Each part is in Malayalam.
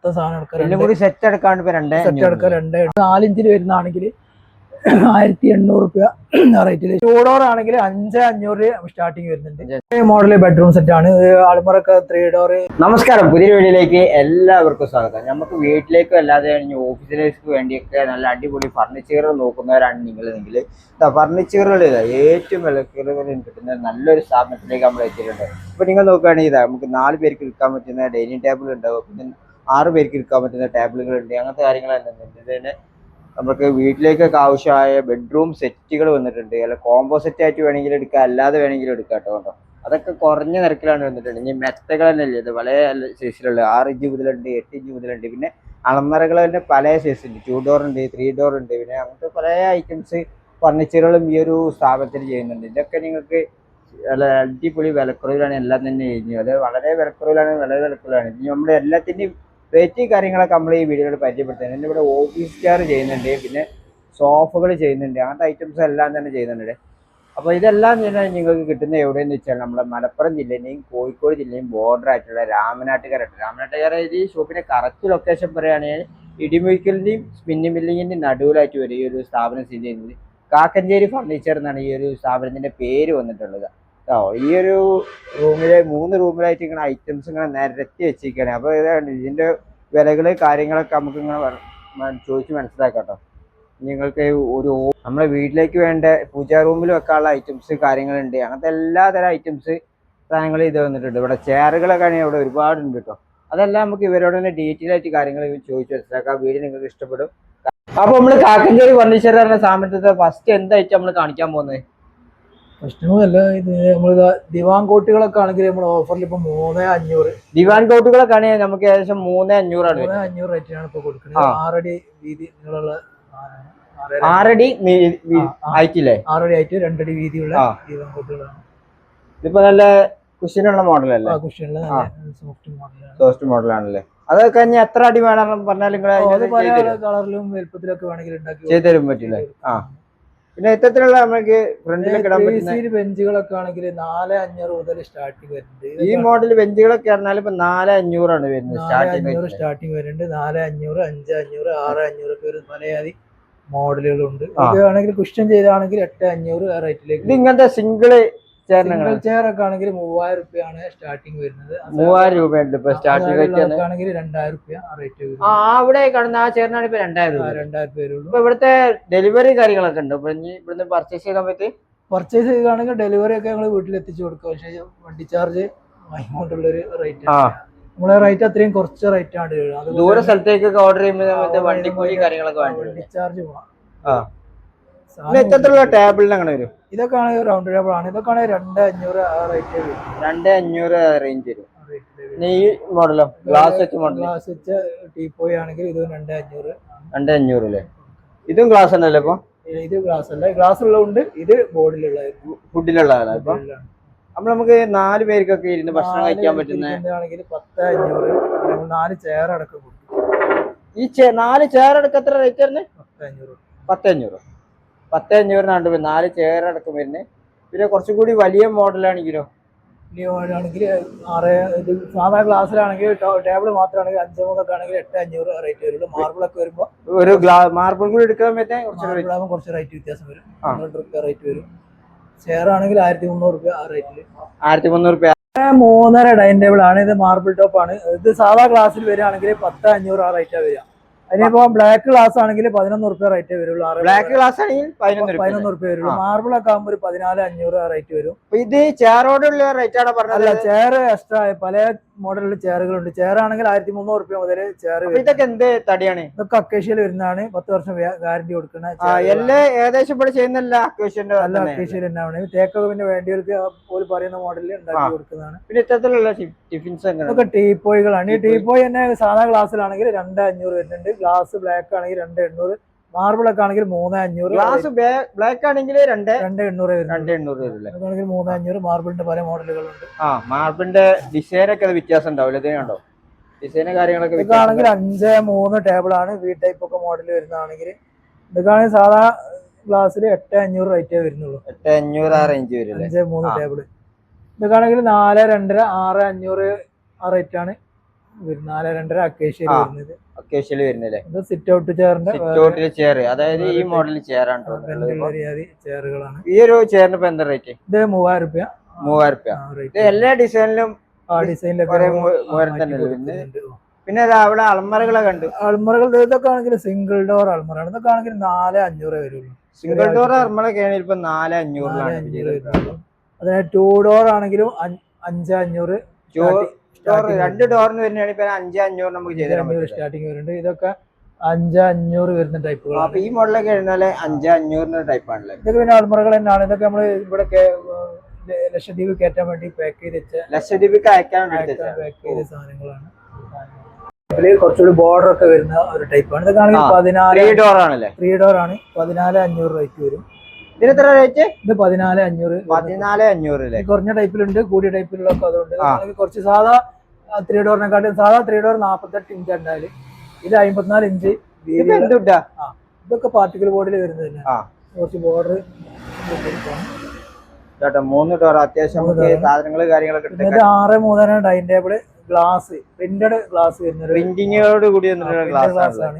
മൊത്തം സാധനം സെറ്റ് എടുക്കാണ്ട് സെറ്റ് എടുക്കാൻ 4 ഇഞ്ചിൽ വരുന്നതാണെങ്കിൽ 1800 റേറ്റില്. 2 ഡോർ ആണെങ്കിൽ 5500 സ്റ്റാർട്ടിങ് വരുന്നുണ്ട്. മോഡൽ ബെഡ്റൂം സെറ്റ് ആണ്. ആൾമറൊക്കെ 3 ഡോർ. നമസ്കാരം, പുതിയ വീഡിയോയിലേക്ക് എല്ലാവർക്കും സ്വാഗതം. നമുക്ക് വീട്ടിലേക്കും അല്ലാതെ ഓഫീസിലേക്ക് വേണ്ടിയൊക്കെ നല്ല അടിപൊളി ഫർണിച്ചറുകൾ നോക്കുന്നവരാണ് നിങ്ങളെങ്കിൽ ഫർണിച്ചറുകൾ ഏറ്റവും വിലക്കുറവിൽ കിട്ടുന്ന നല്ലൊരു സ്ഥാപനത്തിലേക്ക് നമ്മൾ എത്തിയിട്ടുണ്ട്. ഇപ്പൊ നിങ്ങൾ നോക്കുകയാണെങ്കിൽ നമുക്ക് 4 പേർക്ക് ഇരിക്കാൻ പറ്റുന്ന ഡൈനിങ് ടേബിൾ ഉണ്ടാവും, പിന്നെ 6 പേർക്ക് ഇരിക്കാൻ പറ്റുന്ന ടേബിളുകൾ ഉണ്ട്. അങ്ങനത്തെ കാര്യങ്ങളെല്ലാം ഇതിന് നമുക്ക് വീട്ടിലേക്കൊക്കെ ആവശ്യമായ ബെഡ്റൂം സെറ്റുകൾ വന്നിട്ടുണ്ട്. അല്ല കോംബോ സെറ്റ് ആയിട്ട് വേണമെങ്കിൽ എടുക്കാം, അല്ലാതെ വേണമെങ്കിലും എടുക്കാം കേട്ടോ. അതൊക്കെ കുറഞ്ഞ നിരക്കിലാണ് വന്നിട്ടുണ്ട്. ഇനി മെത്തകൾ തന്നെ ഇല്ലേ, ഇത് വളരെ സൈസിലുള്ള 6 ഇഞ്ച് മുതലുണ്ട്, 8 ഇഞ്ച് മുതലുണ്ട്. പിന്നെ അളമറകൾ തന്നെ പല സൈസ് ഉണ്ട്. 2 ഡോർ ഉണ്ട്, 3 ഡോർ ഉണ്ട്. പിന്നെ അങ്ങനത്തെ പല ഐറ്റംസ് ഫർണിച്ചറുകളും ഈ ഒരു സ്ഥാപനത്തിൽ ചെയ്യുന്നുണ്ട്. ഇതൊക്കെ നിങ്ങൾക്ക് നല്ല അടിപൊളി വിലക്കുറവിലാണ് എല്ലാം തന്നെ കഴിഞ്ഞു. അത് വളരെ വിലക്കുറവിലാണ്, ഇനി നമ്മുടെ എല്ലാത്തിൻ്റെയും റേറ്റ് കാര്യങ്ങളൊക്കെ നമ്മൾ ഈ വീഡിയോയിൽ പരിചയപ്പെടുത്തുന്നത്. പിന്നെ ഇവിടെ ഓഫീസ് ചെയർ ചെയ്യുന്നുണ്ട്, പിന്നെ സോഫകൾ ചെയ്യുന്നുണ്ട്, അങ്ങനത്തെ ഐറ്റംസ് എല്ലാം തന്നെ ചെയ്യുന്നുണ്ട്. അപ്പോൾ ഇതെല്ലാം തന്നെ നിങ്ങൾക്ക് കിട്ടുന്ന എവിടെയെന്ന് വെച്ചാൽ നമ്മുടെ മലപ്പുറം ജില്ലയിലെയും കോഴിക്കോട് ജില്ലയും ബോർഡർ ആയിട്ടുള്ള രാമനാട്ടുകര. ഈ ഷോപ്പിന്റെ കറക്റ്റ് ലൊക്കേഷൻ പറയുകയാണെങ്കിൽ ഇടിമുഴിക്കലിന്റെയും സ്പിന്നിങ് മില്ലിങ്ങിന്റെയും നടുവിലായിട്ട് വരും ഈ ഒരു സ്ഥാപനം സ്ഥിതി ചെയ്യുന്നത്. കാക്കഞ്ചേരി ഫർണിച്ചർ എന്നാണ് ഈ ഒരു സ്ഥാപനത്തിന്റെ പേര് വന്നിട്ടുള്ളത്. ഈ ഒരു റൂമിലെ 3 റൂമിലായിട്ട് ഇങ്ങനെ ഐറ്റംസ് ഇങ്ങനെ നിരത്തി വെച്ചിരിക്കുകയാണ്. അപ്പോൾ ഇതിന്റെ വിലകള് കാര്യങ്ങളൊക്കെ നമുക്ക് ഇങ്ങനെ ചോദിച്ച് മനസ്സിലാക്കാട്ടോ. നിങ്ങൾക്ക് ഒരു നമ്മളെ വീട്ടിലേക്ക് വേണ്ട പൂജാ റൂമിൽ വെക്കാനുള്ള ഐറ്റംസ് കാര്യങ്ങളുണ്ട്. അങ്ങനത്തെ എല്ലാതരം ഐറ്റംസ് സാധനങ്ങൾ ഇത് വന്നിട്ടുണ്ട്. ഇവിടെ ചെയറുകളൊക്കെ ആണെങ്കിൽ ഇവിടെ ഒരുപാടുണ്ട് കേട്ടോ. അതെല്ലാം നമുക്ക് ഇവരോട് തന്നെ ഡീറ്റെയിൽ ആയിട്ട് കാര്യങ്ങൾ ചോദിച്ച് മനസ്സിലാക്കാം. വീഡിയോ നിങ്ങൾക്ക് ഇഷ്ടപ്പെടും. അപ്പൊ നമ്മൾ കാക്കഞ്ചേരി ഫർണിച്ചർ പറഞ്ഞ സാധനത്തെ ഫസ്റ്റ് എന്തായിട്ട് നമ്മൾ കാണിക്കാൻ പോകുന്നത്? പ്രശ്നമല്ല, ഇത് നമ്മൾ ദിവാൻ കോട്ടുകളൊക്കെ ആണെങ്കിൽ നമ്മൾ ഓഫറിൽ ഇപ്പൊ 3500. ദിവാൻ കോട്ടുകളൊക്കെ ആണെങ്കിൽ നമുക്ക് ഏകദേശം 3500 ആണ്. 3500 റേറ്റിനാണ് ഇപ്പൊ കൊടുക്കുന്നത്. 6 അടി വീതി നീളമുള്ള 6 അടി ആയിട്ടില്ലേ? 6 അടി ആയിട്ട് 2 അടി വീതിയുള്ള ദിവാൻ കോട്ടുകളാണ്. ഇതിപ്പോ നല്ല കുഷ്യനുള്ള മോഡലല്ലേ? സോഫ്റ്റ് മോഡലാണല്ലേ? അതൊക്കെ എത്ര അടി വേണം പറഞ്ഞാൽ കളറിലും വലുപ്പത്തിലൊക്കെ വേണമെങ്കിൽ ചെയ്തു തരും പറ്റില്ലേ? പിന്നെ എത്രത്തിലുള്ള നമുക്ക് ഫ്രണ്ടിലൊക്കെ ഇടാൻ പറ്റുന്ന ബെഞ്ചുകളൊക്കെ ആണെങ്കിൽ 4500 മുതൽ സ്റ്റാർട്ടിങ് വരുന്നുണ്ട്. ഈ മോഡൽ ബെഞ്ചുകളൊക്കെ പറഞ്ഞാൽ ഇപ്പൊ 4500 ആണ് വരുന്നത്. സ്റ്റാർട്ടിങ് വരുന്നുണ്ട്. 4500, 5500, 6500 ഒക്കെ ഒരു പലയാതി മോഡലുകളുണ്ട്. ഇതാണെങ്കിൽ കുഷ്യൻ ചെയ്താണെങ്കിൽ 8500 ആ റേറ്റിലേക്ക്. ഇത് ഇങ്ങനത്തെ സിംഗിള് ചെയർ ഒക്കെ ആണെങ്കിൽ 3000 രൂപയാണ് സ്റ്റാർട്ടിങ് വരുന്നത്. 3000 രൂപയുണ്ട് ഇപ്പൊ സ്റ്റാർട്ടിംഗ് റേറ്റ് ആണെങ്കിൽ 2000 രൂപ ആ റേറ്റ് വരും. അവിടെ കാണുന്ന ആ ചെയറിനാണ് ഇപ്പൊ 2000 രൂപ. ഇപ്പൊ ഇവിടുത്തെ ഡെലിവറി കാര്യങ്ങളൊക്കെ ഉണ്ട്. ഇപ്പൊ ഇവിടുന്ന് പർച്ചേസ് ചെയ്താൽ പറ്റി പർച്ചേസ് ചെയ്യുകയാണെങ്കിൽ ഡെലിവറി ഒക്കെ ഞങ്ങൾ വീട്ടിൽ എത്തിച്ചു കൊടുക്കും. പക്ഷേ വണ്ടി ചാർജ് വാങ്ങിക്കൊണ്ടുള്ളൊരു റേറ്റ്, നമ്മളെ റേറ്റ് അത്രയും കുറച്ച് റേറ്റ് ആണ്. ദൂര സ്ഥലത്തേക്കൊക്കെ ഓർഡർ ചെയ്യുമ്പോൾ വണ്ടിക്കൂലി കാര്യങ്ങളൊക്കെ വണ്ടി ചാർജ് പോകാം. എത്രയുള്ള ടേബിളിന് അങ്ങനെ വരും? ഇതൊക്കെ ആണെങ്കിൽ റൗണ്ട് ടേബിൾ ആണ്. ഇതൊക്കെ ആണെങ്കിൽ 2500 ആ റേറ്റ് വരും. 2500 റേഞ്ച് വരും. ഈ മോഡലോ ഗ്ലാസ് വെച്ച ടീപ്പോയി ആണെങ്കിൽ ഇത് 2500 അല്ലേ? ഇതും ഗ്ലാസ് ഉണ്ടല്ലോ? ഇപ്പൊ ഇത് ഗ്ലാസ് അല്ല, ഗ്ലാസ് ഉള്ളതുകൊണ്ട് ഇത് ബോർഡിലുള്ള ഫുഡിലുള്ളതല്ല. ഇപ്പൊ നമുക്ക് 4 പേർക്കൊക്കെ ഇരുന്ന് ഭക്ഷണം കഴിക്കാൻ പറ്റുന്ന 10,500. 4 ചെയർ അടക്കം കൊടുക്കും. ഈ 4 ചെയർ അടക്കം എത്ര റേറ്റ് വരുന്നത്? 1500. 1500 4 ചെയർ അടക്കം വരുന്നത്. പിന്നെ കുറച്ചും കൂടി വലിയ മോഡലാണെങ്കിലോ? സാധാരണ ഗ്ലാസ്സിലാണെങ്കിൽ ടേബിൾ മാത്രമാണെങ്കിൽ 5 ആണെങ്കിൽ 8,500 റേറ്റ് വരുള്ളൂ. മാർബിളൊക്കെ വരുമ്പോ ഒരു മാർബിൾ കൂടി എടുക്കാൻ പറ്റാൻ കുറച്ച് റേറ്റ് വ്യത്യാസം വരും. 100 റേറ്റ് വരും. ചെയർ ആണെങ്കിൽ 1300 രൂപ ആ റേറ്റില്. 1300 രൂപ. 3.5 ഡൈനിങ് ടേബിൾ ആണ്. ഇത് മാർബിൾ ടോപ്പ് ആണ്. ഇത് സാധാ ഗ്ലാസ്സിൽ വരികയാണെങ്കിൽ 10,500 ആ റേറ്റാ വരിക. അതിനിപ്പോ ബ്ലാക്ക് ഗ്ലാസ് ആണെങ്കിൽ 1100 രൂപ റേറ്റ് വരുള്ളൂ. ബ്ലാക്ക് ഗ്ലാസ് ആണെങ്കിൽ 1100 രൂപ വരുള്ളൂ. മാർബിൾ ഒക്കെ ആകുമ്പോൾ ഒരു 14,500 റേറ്റ് വരും. ഇത് ചെയറോടുള്ള റേറ്റ് ആണ് പറഞ്ഞത്? അല്ല, ചെയർ എക്സ്ട്രാ പല മോഡലിലുള്ള ചെയറുകളുണ്ട്. ചെയർ ആണെങ്കിൽ 1300 രൂപ മുതൽ ചെയർ. ഇതൊക്കെ എന്ത് തടിയാണ്? ഇതൊക്കെ അക്കേഷ്യയിൽ വരുന്നതാണ്. 10 വർഷം ഗ്യാരണ്ടി കൊടുക്കുന്ന എല്ലാ ഏകദേശം ഇവിടെ ചെയ്യുന്നില്ല. അക്കേഷ്യയിൽ തന്നെയാണ്. തേക്കൊക്കെ പിന്നെ വേണ്ടിയവർക്ക് പോലും പറയുന്ന മോഡലിൽ ഉണ്ടാക്കി കൊടുക്കുന്നതാണ്. പിന്നെ ഇത്തരത്തിലുള്ള ടിഫിൻസ് ഇതൊക്കെ ടീപ്പോയികളാണ്. ഈ ടീപ്പോയി തന്നെ സാധാ ഗ്ലാസ്സിലാണെങ്കിൽ 2,500 വരുന്നുണ്ട്. ഗ്ലാസ് ബ്ലാക്ക് ആണെങ്കിൽ 2,800. മാർബിൾ ഒക്കെ ആണെങ്കിൽ 3,500. ഗ്ലാസ് ബ്ലാക്ക് ആണെങ്കിൽ 2,800 വരില്ലേ? 3,500. മാർബിളിന്റെ പല മോഡലുകളുണ്ട്. മാർബിളിന്റെ ഡിസൈൻ ഒക്കെ വ്യത്യാസം ഉണ്ടാവില്ല? ഇതിനുണ്ടോ ഡിസൈനും കാര്യങ്ങളൊക്കെ? ഇതാണെങ്കിൽ 5-3 ടേബിൾ ആണ്. വി ടൈപ്പ് ഒക്കെ മോഡൽ വരുന്നതാണെങ്കിൽ. ഇതൊക്കെയാണെങ്കിൽ സാധാ ഗ്ലാസ്സിൽ 8,500 റേറ്റേ വരുന്നുള്ളൂ. 8,500 ആ റേഞ്ച് വരും. 5-3 ടേബിൾ. ഇതൊക്കെയാണെങ്കിൽ 4-2.5 6,500 ആ റേറ്റ് ആണ്. നാല് രണ്ടര അക്കേഷ്യ വരുന്നത്. അക്കേഷ്യയിൽ വരുന്നില്ലേ? ഇത് സിറ്റ് ഔട്ട് ചെയറിന്റെ സിറ്റ് ഔട്ടിലെ ചെയർ, അതായത് ഈ മോഡൽ ചെയർ ആണ് തോന്നുന്നത്. ചെയറുകളാണ്. ഈ ഒരു ചെയറിന് ഇപ്പൊ എന്താ റേറ്റ്? ഇത് 3000 രൂപ. 3000 രൂപ. എല്ലാ ഡിസൈനിലും പിന്നെ അവിടെ അൾമറകളെ കണ്ടു. അൾമറകൾ ഇതൊക്കെ ആണെങ്കിൽ സിംഗിൾ ഡോർ അൾമറാണ്. ഇതൊക്കെ ആണെങ്കിൽ 4500 വരുള്ളൂ. സിംഗിൾ ഡോർ അൾമറൊക്കെ ആണെങ്കിൽ ഇപ്പൊ 4500. അതിന് 2 ഡോർ ആണെങ്കിലും 5500. രണ്ട് ഡോറിന് വരുന്നതാണ് ഇപ്പൊ 5500 നമുക്ക് ചെയ്ത് സ്റ്റാർട്ടിങ് വരുന്നുണ്ട്. ഇതൊക്കെ 5500 വരുന്ന ടൈപ്പുകൾ. അപ്പൊ ഈ മോഡലൊക്കെ എഴുന്നാല് 5500 ടൈപ്പ് ആണല്ലേ? ഇതൊക്കെ പിന്നെ അൾമറകൾ തന്നെയാണ്. ഇതൊക്കെ നമ്മള് ഇവിടെ ലക്ഷദ്വീപ് കയറ്റാൻ വേണ്ടി പാക്ക് ചെയ്ത് വെച്ച, ലക്ഷദ്വീപിക്ക് അയക്കാൻ വേണ്ടി പാക്ക് ചെയ്ത സാധനങ്ങളാണ്. ഇതില് കുറച്ചുകൂടി ബോർഡർ ഒക്കെ വരുന്ന ഒരു ടൈപ്പാണ്. ഇതൊക്കെ ആണെങ്കിൽ 3 ഡോർ ആണല്ലേ? 3 ഡോർ ആണ്. 14500 റേറ്റ് വരും. ഇതിന് എത്ര റേറ്റ്? ഇത് 14500. 14500 കുറഞ്ഞ ടൈപ്പിലുണ്ട്, കൂടിയ ടൈപ്പിലൊക്കെ. അതുകൊണ്ട് കുറച്ച് സാധാ 3 ഡോറിനെക്കാട്ടും സാധാ 3 ഡോർ 48 ഇഞ്ച് ഉണ്ടായാല് ഇത് 54 ഇഞ്ച്. ഇതൊക്കെ പാർട്ടിക്കൽ ബോർഡിൽ വരുന്നത് തന്നെ. കുറച്ച് ബോർഡർ 3 ഡോർ അത്യാവശ്യം സാധനങ്ങൾ കാര്യങ്ങളൊക്കെ. 6-3 dining table, glass, printed glass വരുന്നത്, പ്രിന്റിങ്ങോട് കൂടി ഗ്ലാസ് ആണ്.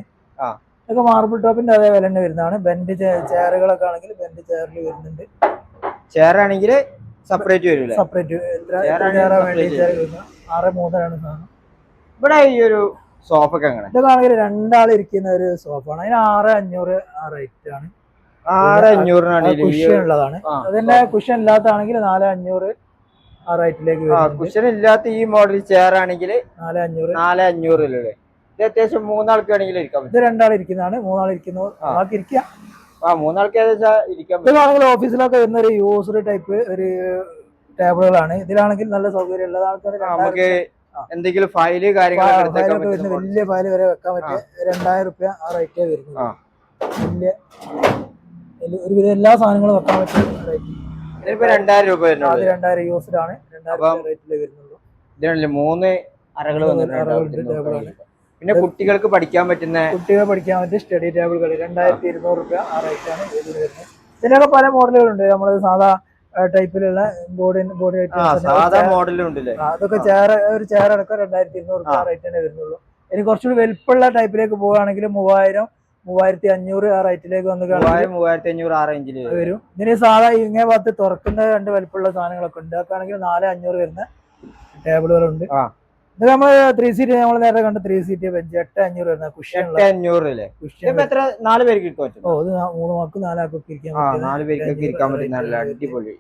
ഇതൊക്കെ മാർബിൾ ടോപ്പിന്റെ അതേ വില തന്നെ വരുന്നതാണ്. ബെൻഡ് ചെയറുകളൊക്കെ ആണെങ്കിൽ ബെൻഡ് ചെയറിൽ വരുന്നുണ്ട്. ചെയർ ആണെങ്കിൽ സെപ്പറേറ്റ് വരില്ല. സെപ്പറേറ്റ് 6-3 ആണ് സാധനം. ഇവിടെ ഈ ഒരു സോഫ ഒക്കെ അങ്ങനെ ഇതൊക്കെ ആണെങ്കിൽ 2 ആൾ ഇരിക്കുന്ന ഒരു സോഫാണ്. അതിന് 6-500 റേറ്റ് ആണ്. 6-500 കുഷ്യൻ ഉള്ളതാണ്. അതിന്റെ കുഷ്യൻ ഇല്ലാത്തതാണെങ്കിൽ 4-500 ആ റേറ്റിലേക്ക് വരും. കുഷ്യൻ ഇല്ലാത്ത ഈ മോഡൽ ചെയർ ആണെങ്കിൽ 4-500. ഇത് അത്യാവശ്യം 3 ആൾക്ക് വേണമെങ്കിൽ ഇരിക്കാം. ഇത് 2 ആൾ ഇരിക്കുന്നതാണ്. 3 ആൾ ഇരിക്കുന്നു. ആൾക്ക് ഇരിക്കാം. 3 ആൾക്ക് ഇരിക്കാം. ഇതാണെങ്കിൽ ഓഫീസിലൊക്കെ വരുന്ന ഒരു യൂസ്ഡ് ടൈപ്പ് ഒരു ടേബിളുകളാണ്. ഇതിലാണെങ്കിൽ നല്ല സൗകര്യം ഉള്ളത്. ആൾക്കാർ നമുക്ക് എന്തെങ്കിലും ഫയല് കാര്യങ്ങളൊക്കെ വലിയ ഫയല് വരെ വെക്കാൻ പറ്റിയ 2000 രൂപ ആ റേറ്റേ വരുന്നത്. വലിയ ഒരുവിധം എല്ലാ സാധനങ്ങളും വെക്കാൻ പറ്റിയ റേറ്റ്. 2000 രൂപ 2000 യൂസ്ഡ് ആണ്. 2000 റേറ്റിലേ വരുന്നുള്ളൂ. ഇതിനല്ലേ 3 അറകൾ വന്നിട്ടുണ്ട്. പിന്നെ കുട്ടികൾക്ക് പഠിക്കാൻ പറ്റുന്ന സ്റ്റഡി ടേബിളുകൾ 2200 രൂപ ആ റേറ്റ് ആണ് ഇതിന് വരുന്നത്. ഇതിനൊക്കെ പല മോഡലുകളുണ്ട്. നമ്മള് സാധാ ടൈപ്പിലുള്ള ബോഡി സാധാ മോഡലുണ്ടല്ലേ? അതൊക്കെ ഒരു ചെയർ അടക്കം 2200 രൂപ റേറ്റ് തന്നെ വരുന്നുള്ളൂ. ഇനി കുറച്ചുകൂടി വലുപ്പമുള്ള ടൈപ്പിലേക്ക് പോവുകയാണെങ്കിൽ 3000-3500 ആ റേറ്റിലേക്ക് വന്ന് 3500 ആ റേഞ്ചിൽ വരും. ഇതിന് സാധാ ഇങ്ങേ ഭാഗത്ത് തുറക്കുന്ന 2 വലുപ്പമുള്ള സാധനങ്ങളൊക്കെ ഉണ്ട്. അതൊക്കെ ആണെങ്കിൽ 4-500 വരുന്ന ടേബിളുകളുണ്ട്. ഇത് നമ്മൾ 3 സീറ്റ് നമ്മൾ നേരത്തെ കണ്ട 3 സീറ്റ് ബെഞ്ച് 8-500 വരുന്ന കുഷ്യൻ. 4 പേർക്ക് ഇരിക്കാൻ പറ്റും. 3 മാർക്ക് 4 ആൾക്കൊക്കെ ഇരിക്കാൻ പറ്റും. നല്ല അടിപൊളി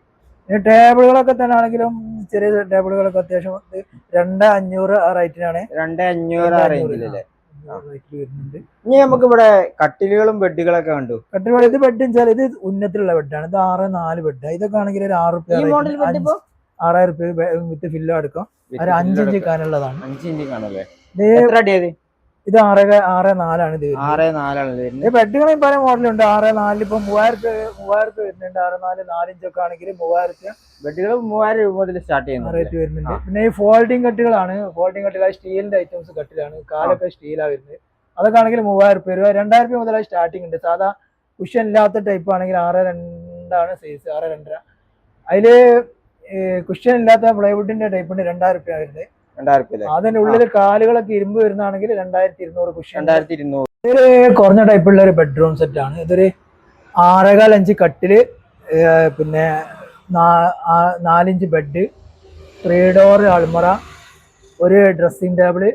ടേബിളുകളൊക്കെ തന്നെ ആണെങ്കിലും ചെറിയ ടേബിളുകളൊക്കെ അത്യാവശ്യം 2-500 ആ റേറ്റിനാണ്. 2-500 ആ റേഞ്ചിലല്ലേ വരുന്നുണ്ട്. ഇനി നമുക്ക് ഇവിടെ കട്ടിലുകളും ബെഡുകളൊക്കെ കണ്ടു. കട്ടിലുകൾ ഇത് ബെഡ് വെച്ചാൽ ഇത് ഉന്നത്തിലുള്ള ബെഡാണ്. ഇത് 6-4 ബെഡ്. ഇതൊക്കെ ആണെങ്കിൽ ഒരു 6 രൂപ 6000 രൂപ വിത്ത് ഫില്ലും എടുക്കാം. ഒരു 5 ഇഞ്ച് കാനുള്ളതാണ്. 5 ഇഞ്ച് കാണല്ലേ? ഇത് 6-4 ആണ്. ഇത് 6-4 ബെഡുകളും പല മോഡലുണ്ട്. 6-4 ഇപ്പൊ 3000 വരുന്നുണ്ട്. 6-4 4 ഇഞ്ചൊക്കെ ആണെങ്കിൽ 3000 ബെഡുകൾ 3000 രൂപ മുതൽ സ്റ്റാർട്ട് ചെയ്യുന്ന റേറ്റ് വരുന്നുണ്ട്. പിന്നെ ഈ ഫോൾഡിംഗ് കട്ടുകളാണ്. ഫോൾഡിംഗ് കട്ടുകൾ സ്റ്റീലിന്റെ ഐറ്റംസ് കട്ടിലാണ്. കാലൊക്കെ സ്റ്റീലാ വരുന്നത്. അതൊക്കെ ആണെങ്കിൽ 3000 രൂപ 2000 രൂപ മുതലായി സ്റ്റാർട്ടിംഗ് ഉണ്ട്. സാധാ കുഷ്യൻ ഇല്ലാത്ത ടൈപ്പ് ആണെങ്കിൽ 6-2 ആണ് സൈസ്. 6-2.5. അതില് കുഷ്യൻ ഇല്ലാത്ത പ്ലൈവുഡിന്റെ ടൈപ്പ് ഉണ്ട്. 2000 രൂപ വരുന്നത്. അതിന്റെ ഉള്ളില് കാലുകളൊക്കെ ഇരുമ്പ് വരുന്നതാണെങ്കിൽ 2200 കുഷ്യൻ. 2200. ഇതൊരു കുറഞ്ഞ ടൈപ്പുള്ള ഒരു ബെഡ്റൂം സെറ്റ് ആണ്. ഇതൊരു 6.25 ഇഞ്ച് കട്ടില്, പിന്നെ 4 ഇഞ്ച് ബെഡ്, 3 ഡോർ അൾമറ, ഒരു ഡ്രസ്സിംഗ് ടേബിള്,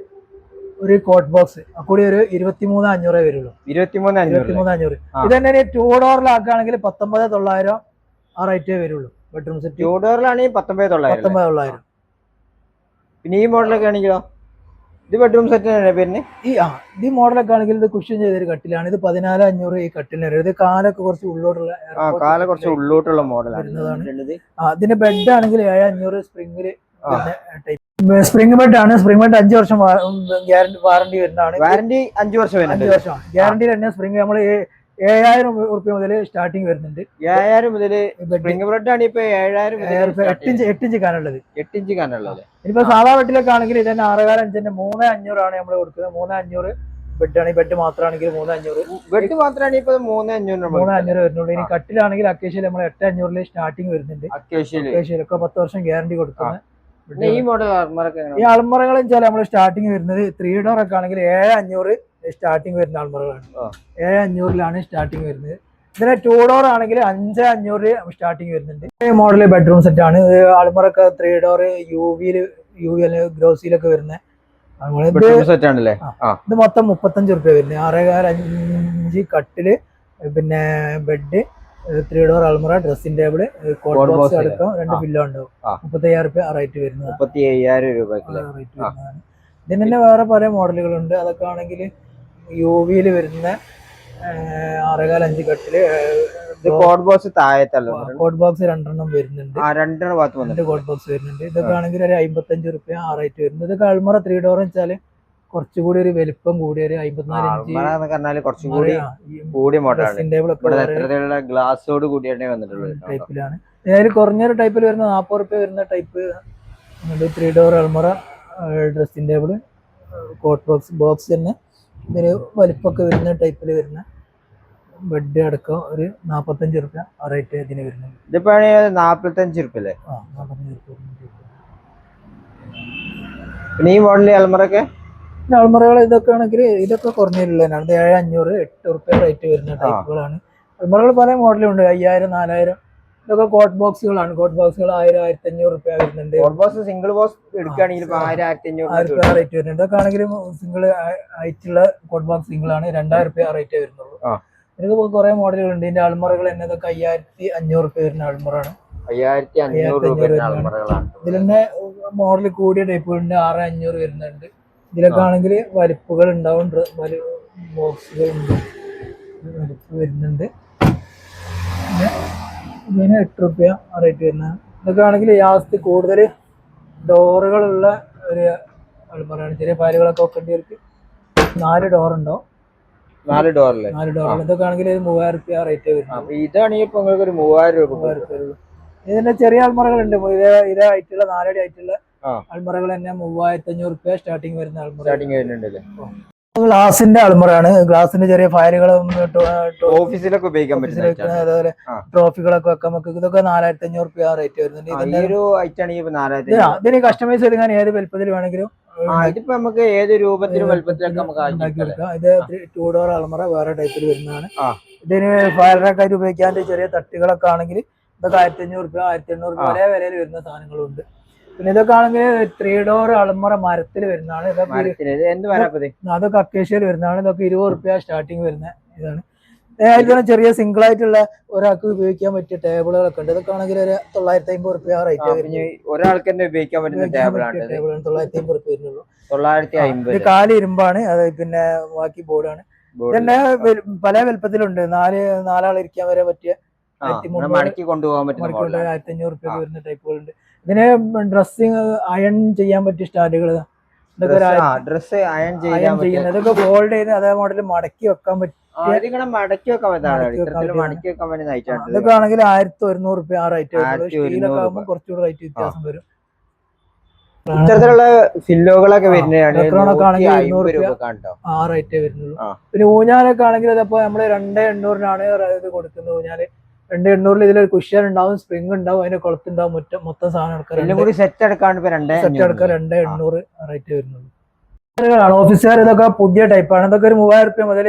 ഒരു കോട്ട് ബോക്സ് കൂടി ഒരു 23,500 വരുള്ളൂ. 23,500. ഇത് തന്നെ 2 ഡോറിലാക്കുകയാണെങ്കിൽ 19,900 ആ റേറ്റേ വരുള്ളൂ. Bedroom set 2 ഡോറിലാണെങ്കിൽ 19,900. പിന്നെ ഈ മോഡലൊക്കെ ആണെങ്കിലോ? ഇത് ബെഡ്റൂം സെറ്റ് പേരിന് ഈ മോഡലൊക്കെ ആണെങ്കിൽ ഇത് കുഷ്യൻ ചെയ്തൊരു കട്ടിലാണ്. ഇത് 14,500 ഈ കട്ടിലിന് വരും. ഇത് കാലൊക്കെ കുറച്ച് ഉള്ളോട്ടുള്ള മോഡലാണ്. ഇതിന്റെ ബെഡ് ആണെങ്കിൽ 7,500 സ്പ്രിംഗില് സ്പ്രിംഗ് ബെഡ് ആണ്. സ്പ്രിംഗ് ബെഡ് 5 വർഷം വാറണ്ടി വരുന്നതാണ്. വാറണ്ടി 5 വർഷം ഗ്യാരണ്ടി തന്നെ. സ്പ്രിംഗ് നമ്മൾ 7,000 രൂപ മുതൽ സ്റ്റാർട്ടിങ് വരുന്നുണ്ട്. 7,000 മുതൽ സ്പ്രിംഗ് ബ്രെഡ് ആണ് ഇപ്പൊ 7,000 8 ഇഞ്ച് കാനുള്ളത്. 8 ഇഞ്ച് കാനുള്ളത്. ഇനിയിപ്പോ സാധാ ബെഡിലൊക്കെ ആണെങ്കിൽ ഇതന്നെ 6.5 3,500 ആണ് നമ്മൾ കൊടുക്കുന്നത്. 3,500 ബെഡാണ്. ഈ ബെഡ് മാത്രമാണെങ്കിൽ 3,500. ബെഡ് മാത്രമാണ് ഇപ്പൊ 3,500 വരുന്നുള്ളൂ. ഇനി കട്ടിലാണെങ്കിൽ അക്കേഷ്യയിൽ നമ്മൾ 8,500 സ്റ്റാർട്ടിങ് വരുന്നുണ്ട്. അക്കേഷ്യയിലൊക്കെ 10 വർഷം ഗ്യാരണ്ടി കൊടുക്കുന്നത്. ഈ മോഡൽ അൽമറൊക്കെ ഈ അൾമറകൾ വെച്ചാൽ നമ്മൾ സ്റ്റാർട്ടിങ് വരുന്നത് 3 ഡോർ ഒക്കെ ആണെങ്കിൽ 7,500 സ്റ്റാർട്ടിങ് വരുന്ന അൾമറകളാണ്. 7,500 സ്റ്റാർട്ടിങ് വരുന്നത്. ഇതിന് 2 ഡോർ ആണെങ്കിൽ 5,500 സ്റ്റാർട്ടിങ് വരുന്നുണ്ട്. ഈ മോഡൽ ബെഡ്റൂം സെറ്റ് ആണ്. അൾമറൊക്കെ 3 ഡോർ യു എൽ ഗ്രോസിയിലൊക്കെ വരുന്ന സെറ്റ് ആണല്ലേ. ഇത് മൊത്തം 35 റുപ്യ വരുന്നത്. 6.5 കട്ടില്, പിന്നെ ബെഡ്, 3 ഡോർ അൾമറ, ഡ്രസ്സിംഗ് ടേബിള്, കോട്ട് ബോക്സ് അടക്കം 2 പില്ലോ ഉണ്ടാവും. 35,000 റുപ്യ റേറ്റ് വരുന്നത്. 37,000 രൂപ ഇതിന് തന്നെ വേറെ പല മോഡലുകളുണ്ട്. അതൊക്കെ ആണെങ്കിൽ യുവിയിൽ വരുന്ന 6.5 കട്ടില്, കോട്ട് ബോക്സ് താഴത്തല്ലോ. കോട്ട് ബോക്സ് 2 വരുന്നുണ്ട്. 2 കോട്ട് ബോക്സ് വരുന്നുണ്ട്. ഇതൊക്കെ ആണെങ്കിൽ ഒരു 55 റുപ്യ ആ റേറ്റ് വരുന്നത്. ഇതൊക്കെ അൾമറ 3 ഡോർ വെച്ചാല് കുറച്ചുകൂടി ഒരു വലിപ്പം കൂടിയ ഒരു 54 ഇഞ്ച് ഗ്ലാസോട് കൂടിയാണ് വന്നിട്ടുള്ളത് ടൈപ്പിലാണ്. അതായത് കുറഞ്ഞൊരു ടൈപ്പിൽ വരുന്ന 40 റുപ്യ വരുന്ന ടൈപ്പ് 3 ഡോർ അൾമറ, ഡ്രസ്സിംഗ് ടേബിള്, കോട്ട് ബോക്സ് തന്നെ ഇതിന് വലിപ്പമൊക്കെ വരുന്ന ടൈപ്പിൽ വരുന്ന ബെഡ് അടക്കം ഒരു 45 റുപ്യ ആ റേറ്റ് ഇതിന് വരുന്നത്. ഇതിപ്പോ 45 റുപ്യ അല്ലേ? 45 റുപ്യ. പിന്നെ ഈ മോഡല് അൽമറൊക്കെ അൾമറകൾ ഇതൊക്കെ ആണെങ്കിൽ ഇതൊക്കെ കുറഞ്ഞിട്ടുള്ളതാണ്. 7,500 8 റുപ്യ റേറ്റ് വരുന്ന ടൈപ്പുകളാണ്. അൾമറകൾ പല മോഡലും ഉണ്ട്. 5,000 4,000 ഇതൊക്കെ കോട്ട് ബോക്സുകളാണ്. കോട്ട് ബോക്സുകൾ 1,000 1,500 റുപ്യ വരുന്നുണ്ട്. സിംഗിൾ ബോക്സ് എടുക്കുകയാണെങ്കിൽ 1,000 റേറ്റ് വരുന്നുണ്ട്. ഇതൊക്കെ ആണെങ്കിലും സിംഗിൾ ആയിട്ടുള്ള കോട്ട് ബോക്സ് സിംഗിൾ ആണ്. 2,000 റുപ്യ റേറ്റ് വരുന്നുള്ളൂ. ഇതിന് കുറെ മോഡലുകളുണ്ട്. ഇതിന്റെ അൾമറകൾ തന്നെ ഇതൊക്കെ 5,500 റുപ്യ വരുന്ന അൾമറാണ്. 5,500 ഇതിൽ തന്നെ മോഡൽ കൂടിയ ടൈപ്പുകളുണ്ട്. 6,500 വരുന്നുണ്ട്. ഇതിലൊക്കെ ആണെങ്കിൽ വലിപ്പുകൾ ഉണ്ടാവും. ബോക്സുകൾ ഉണ്ട്, വലിപ്പ് വരുന്നുണ്ട്. പിന്നെ ഇതിന് 8 റുപ്യ റേറ്റ് വരുന്നതാണ്. ഇതൊക്കെ ആണെങ്കിൽ ലാസ്റ്റ് കൂടുതൽ ഡോറുകളുള്ള ഒരു അൾമറയാണ്. ചെറിയ ഫയലുകളൊക്കെ വെക്കേണ്ടവർക്ക് 4 ഡോർ ഉണ്ടാവും. 4 ഡോറില് ഇതൊക്കെ ആണെങ്കിൽ 3,000 റുപ്യ റേറ്റ് വരുന്നത്. ഇതാണെങ്കിൽ ഇപ്പൊ നിങ്ങൾക്ക് ഒരു 3,000 രൂപ. ഇതിന്റെ ചെറിയ അൾമറകളുണ്ട്. ഇതേ ആയിട്ടുള്ള 4 അടി ആയിട്ടുള്ള അൾമറകൾ തന്നെ 3,500 റുപ്യ സ്റ്റാർട്ടിങ് വരുന്ന അൾമറ. ഗ്ലാസിന്റെ അൾമറയാണ്. ഗ്ലാസിന്റെ ചെറിയ ഫയലുകളും ഓഫീസിലൊക്കെ ഉപയോഗിക്കാൻ പറ്റും. അതുപോലെ ട്രോഫികളൊക്കെ വെക്കാൻ നമുക്ക് ഇതൊക്കെ 4,500 റുപ്യ റേറ്റ് വരുന്നുണ്ട്. ഇതിന് കസ്റ്റമൈസ് ചെയ്ത് ഏത് വലുപ്പത്തിൽ വേണമെങ്കിലും ഇതിപ്പോ നമുക്ക് ഏത് രൂപത്തിലും വലുപ്പത്തിലൊക്കെ നമുക്ക് ഉണ്ടാക്കി കൊടുക്കാം. ഇത് 2 ഡോർ അൾമറ വേറെ ടൈപ്പിൽ വരുന്നതാണ്. ഇതിന് ഫയലറൊക്കെ ആയിട്ട് ഉപയോഗിക്കാൻ ചെറിയ തട്ടുകളൊക്കെ ആണെങ്കിൽ ഇതൊക്കെ 1,500 റുപ്യ 1,800 റുപ്യ ഒരേ വിലയിൽ വരുന്ന സാധനങ്ങളും ഉണ്ട്. പിന്നെ ഇതൊക്കെ ആണെങ്കിൽ 3 ഡോർ അൾമറ മരത്തിൽ വരുന്നതാണ്. അതൊക്കെ അക്കേഷ്യയിൽ വരുന്നതാണ്. ഇതൊക്കെ 20 റുപ്യ സ്റ്റാർട്ടിങ് വരുന്ന ഇതാണ്. അതുപോലെ ചെറിയ സിംഗിൾ ആയിട്ടുള്ള ഒരാൾക്ക് ഉപയോഗിക്കാൻ പറ്റിയ ടേബിളുകളൊക്കെ ഉണ്ട്. ഇതൊക്കെ ആണെങ്കിൽ ഒരു 950 റുപ്യ റേറ്റ് ഒരാൾക്ക് തന്നെ ഉപയോഗിക്കാൻ പറ്റുന്ന ടേബിളാണ്. 950 റുപ്യ വരുന്നുള്ളൂ. 950 കാല് ഇരുമ്പാണ്. അത് പിന്നെ ബാക്കി ബോർഡാണ്. ഇതന്നെ പല വലുപ്പത്തിലുണ്ട്. 4 ഇരിക്കാൻ വരെ പറ്റിയ മടക്കി കൊണ്ടുപോകാൻ പറ്റുന്ന 1,500 റുപ്യ വരുന്ന ടൈപ്പുകളുണ്ട്. ഇതിന് ഡ്രസ്സിങ് അയൺ ചെയ്യാൻ പറ്റിയ സ്റ്റാൻഡുകൾ, ഡ്രസ് അയൺ ചെയ്യുന്നത്, ഇതൊക്കെ ഫോൾഡ് ചെയ്ത് അതേ മോഡൽ മടക്കി വെക്കാൻ പറ്റും. മടക്കി വെക്കാൻ ഇതൊക്കെ ആണെങ്കിൽ 1,100 റുപ്യ ആ റേറ്റ് വരുന്നത്. സ്റ്റീലൊക്കെ ആകുമ്പോൾ കുറച്ചുകൂടി റേറ്റ് വ്യത്യാസം വരും. ഇത്തരത്തിലുള്ള ഫില്ലോകളൊക്കെ വരുന്നതാണ് ആ റേറ്റ് വരുന്നുള്ളൂ. പിന്നെ ഊഞ്ഞാലൊക്കെ ആണെങ്കിൽ അതപ്പോ നമ്മള് 2,800 ഇത് കൊടുക്കുന്നത്. ഊഞ്ഞാല് 2,800 ഇതിലൊരു കുഷ്യൻ ഉണ്ടാവും, സ്പ്രിംഗ് ഉണ്ടാവും, അതിന്റെ കുളത്തുണ്ടാവും, മൊത്തം സാധനം എടുക്കാൻ സെറ്റ് എടുക്കാൻ 2,800 റേറ്റ് വരുന്നുള്ളൂ. ഓഫീസുകാർ ഇതൊക്കെ പുതിയ ടൈപ്പാണ്. ഇതൊക്കെ ഒരു 3,000 റുപ്യ മുതൽ,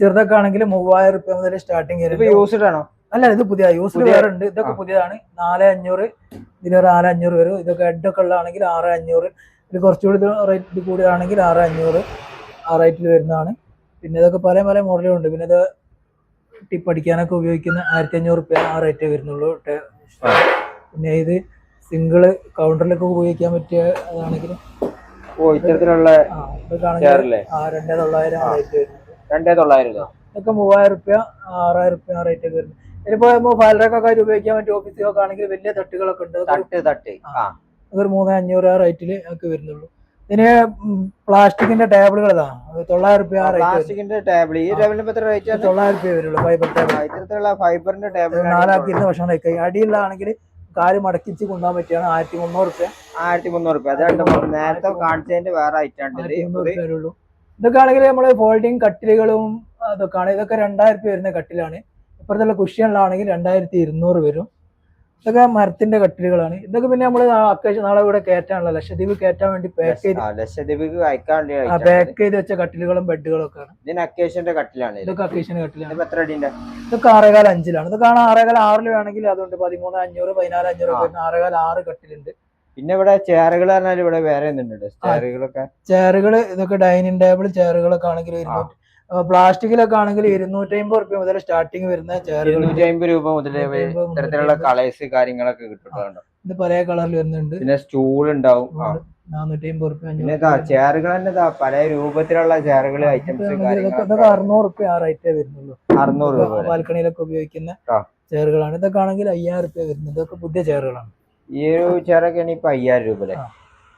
ചെറുതൊക്കെ ആണെങ്കിൽ 3,000 റുപ്യ മുതൽ സ്റ്റാർട്ടിങ് വരും. യൂസ്ഡ് ആണോ? അല്ല, ഇത് പുതിയ യൂസ്ഡ് വേറെ ഉണ്ട്. ഇതൊക്കെ പുതിയതാണ്. 4,500 ഇതിനൊരു 4,500 വരും. ഇതൊക്കെ ഹെഡൊക്കെ ഉള്ളതാണെങ്കിൽ 6,500. ഇത് കുറച്ചുകൂടി റേറ്റ് കൂടിയതാണെങ്കിൽ 6,500 ആ റേറ്റിൽ വരുന്നതാണ്. പിന്നെ ഇതൊക്കെ പല പല മോഡലുകളുണ്ട്. പിന്നെ ഇത് ടിപ്പ് അടിക്കാനൊക്കെ ഉപയോഗിക്കുന്ന 1,500 റുപ്യ ആ റേറ്റേ വരുന്നുള്ളൂ. പിന്നെ ഇത് സിംഗിള് കൗണ്ടറിലൊക്കെ ഉപയോഗിക്കാൻ പറ്റിയ അതാണെങ്കിൽ ഇത്തരത്തിലുള്ള 2,900 ആ റേറ്റ് വരുന്നുണ്ട്. 2,900 ഇതൊക്കെ 3,000 റുപ്യ 6,000 റുപ്യ ആ റേറ്റ് ഒക്കെ വരുന്നത്. ഇതിപ്പോ ഫയലറൊക്കെ ആയിട്ട് ഉപയോഗിക്കാൻ പറ്റിയ ഓഫീസിലൊക്കെ ആണെങ്കിൽ വലിയ തട്ടുകളൊക്കെ ഉണ്ട്. അതൊരു 3,500 ആ റേറ്റിൽ ഒക്കെ വരുന്നുള്ളൂ. ഇതിന് പ്ലാസ്റ്റിക്കിന്റെ ടേബിളുകൾ 900 റുപ്യ 900 റുപ്യ വരുള്ളൂ. ഫൈബറിന്റെ ടേബിൾ 4 ആക്കി ഇരുന്ന് ഭക്ഷണം കഴിക്കുക. അടിയിലാണെങ്കിൽ കാല് മടക്കിച്ച് കൊണ്ടുപോകാൻ പറ്റിയാണ് 1,300 റുപ്യ. 1,300 റുപ്യ നേരത്തെ കാണിച്ചതിന്റെ വേറെ ഐറ്റം വരുള്ളൂ. ഇതൊക്കെ ആണെങ്കിൽ നമ്മള് ഫോൾഡിങ് കട്ടിലുകളും അതൊക്കെയാണ്. ഇതൊക്കെ 2,000 റുപ്യ വരുന്ന കട്ടിലാണ്. ഇപ്പുറത്തുള്ള കുഷ്യനിലാണെങ്കിൽ 2,200 വരും. ഇതൊക്കെ മരത്തിന്റെ കട്ടിലുകളാണ്. ഇതൊക്കെ പിന്നെ നമ്മള് അത്യാവശ്യം നാളെ ഇവിടെ കയറ്റാനുള്ള ലക്ഷദ്വീപ് കയറ്റാൻ വേണ്ടി ലക്ഷദ്വീപിക്ക് അയക്കാൻ വേണ്ടി പാക്ക് ചെയ്ത് വെച്ച കട്ടിലുകളും ബെഡുകളും ഒക്കെ ആണ്. ഇതിന് അക്കേഷ്യന്റെ കട്ടിലാണ്. ഇതൊക്കെ അക്കേഷ്യന്റെ കട്ടിലാണ്. എത്ര അടിന്റെ? ഇതൊക്കെ 6.5 ഇത് കാണാൻ 6.5 വേണമെങ്കിൽ അതുകൊണ്ട് 13,500 14,500 ഒക്കെ 6.5 കട്ടിലുണ്ട്. പിന്നെ ഇവിടെ ചെയറുകൾ പറഞ്ഞാൽ ഇവിടെ വേറെ എന്തുണ്ട് ചെയറുകളൊക്കെ? ചെയറുകൾ ഇതൊക്കെ ഡൈനിങ് ടേബിൾ ചെയറുകളൊക്കെ ആണെങ്കിൽ പ്ലാസ്റ്റിക്കിലൊക്കെ ആണെങ്കിൽ 250 രൂപ മുതൽ സ്റ്റാർട്ടിങ് വരുന്ന ചെയറുകൾ 250 രൂപ മുതൽ ഇത്തരത്തിലുള്ള കളേഴ്സ് കാര്യങ്ങളൊക്കെ കിട്ടുന്നുണ്ട്. ഇത് പല കളറിൽ വരുന്നുണ്ട്. പിന്നെ സ്റ്റൂൾ ഉണ്ടാവും 450 രൂപ. പിന്നെ ചെയറുകൾ തന്നെ പല രൂപത്തിലുള്ള ചെയറുകൾ ഐറ്റംസ് 600 രൂപ ആ റേറ്റേ വരുന്നുള്ളൂ. 600 രൂപ ബാൽക്കണിയിലൊക്കെ ഉപയോഗിക്കുന്ന ചെയറുകളാണ്. ഇതൊക്കെ ആണെങ്കിൽ 5000 രൂപ വരുന്നത്. ഇതൊക്കെ പുതിയ ചെയറുകളാണ്. ഈ ഒരു ചെയറൊക്കെയാണ് ഇപ്പൊ 5000 രൂപ.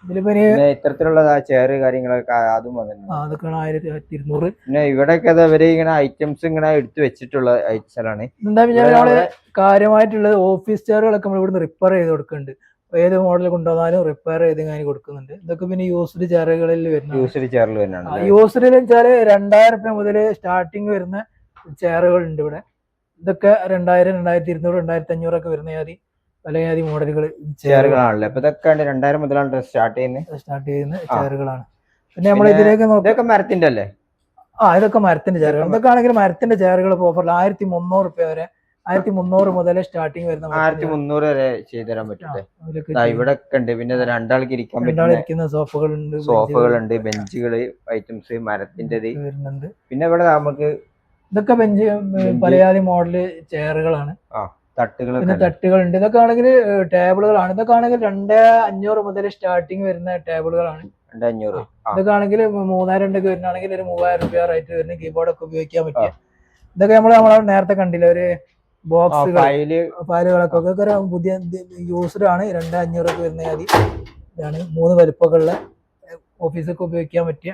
ഇത്തരത്തിലുള്ള ചെയർ കാര്യങ്ങളൊക്കെ അതും അതൊക്കെ 1200. പിന്നെ ഇവിടെയൊക്കെ ഇവര് ഇങ്ങനെ ഐറ്റംസ് ഇങ്ങനെ എടുത്തു വെച്ചിട്ടുള്ള ഐറ്റംസാണ്. എന്താ കാര്യമായിട്ടുള്ളത് ഓഫീസ് ചെയറുകളൊക്കെ നമ്മൾ ഇവിടുന്ന് റിപ്പയർ ചെയ്ത് കൊടുക്കുന്നുണ്ട്. ഏത് മോഡൽ കൊണ്ടുവന്നാലും റിപ്പയർ ചെയ്ത് ഇങ്ങനെ കൊടുക്കുന്നുണ്ട്. ഇതൊക്കെ പിന്നെ യൂസ്ഡ് ചെയറുകളിൽ വരുന്ന യൂസ്ഡിൽ വെച്ചാല് 2000 രൂപ മുതൽ സ്റ്റാർട്ടിങ് വരുന്ന ചെയറുകൾ ഉണ്ട് ഇവിടെ. ഇതൊക്കെ 2000, 2200, 2500 ഒക്കെ വരുന്ന പലജാതി മോഡലുകൾ ചെയറുകളാണല്ലോ. അപ്പൊ ഇതൊക്കെ 2000 മുതലാണ് സ്റ്റാർട്ട് ചെയ്യുന്ന ചെയറുകളാണ്. പിന്നെ നമ്മൾ ഇതിലേക്ക് നോക്കാം. മരത്തിന്റെ അല്ലേ? ഇതൊക്കെ മരത്തിന്റെ ചെയറുകൾ. ഇതൊക്കെ ആണെങ്കിൽ മരത്തിന്റെ ചെയറുകൾ ഓഫറിൽ 1300 രൂപ വരെ 1300 മുതൽ സ്റ്റാർട്ടിങ് വരുന്ന 1300 വരെ ചെയ്തു തരാൻ പറ്റും. ഇവിടെ ഉണ്ട്. പിന്നെ രണ്ടാൾക്ക് ഇരിക്കുന്ന സോഫകളുണ്ട്, ബെഞ്ചുകള് ഐറ്റംസ് മരത്തിന്റെ വരുന്നുണ്ട്. പിന്നെ ഇവിടെ നമുക്ക് ഇതൊക്കെ ബെഞ്ച് പലജാതി മോഡല് ചെയറുകളാണ്. തട്ടുകൾ, പിന്നെ തട്ടുകളുണ്ട്. ഇതൊക്കെ ആണെങ്കിൽ ടേബിളുകളാണ്. ഇതൊക്കെ ആണെങ്കിൽ 2500 മുതൽ സ്റ്റാർട്ടിങ് വരുന്ന ടേബിളുകളാണ്. 2500. ഇതൊക്കെ ആണെങ്കിൽ 3000 ഒക്കെ വരുന്നതാണെങ്കിൽ ഒരു 3000 രൂപ റേറ്റ് വരുന്ന കീബോർഡൊക്കെ ഉപയോഗിക്കാൻ പറ്റിയ ഇതൊക്കെ നമ്മളെ നേരത്തെ കണ്ടില്ല ഒരു ഫയലുകളൊക്കെ ഒരു പുതിയ യൂസ്ഡ് ആണ്. 2500 ഒക്കെ വരുന്ന ഇതാണ്. 3 വലുപ്പമുള്ള ഓഫീസൊക്കെ ഉപയോഗിക്കാൻ പറ്റിയ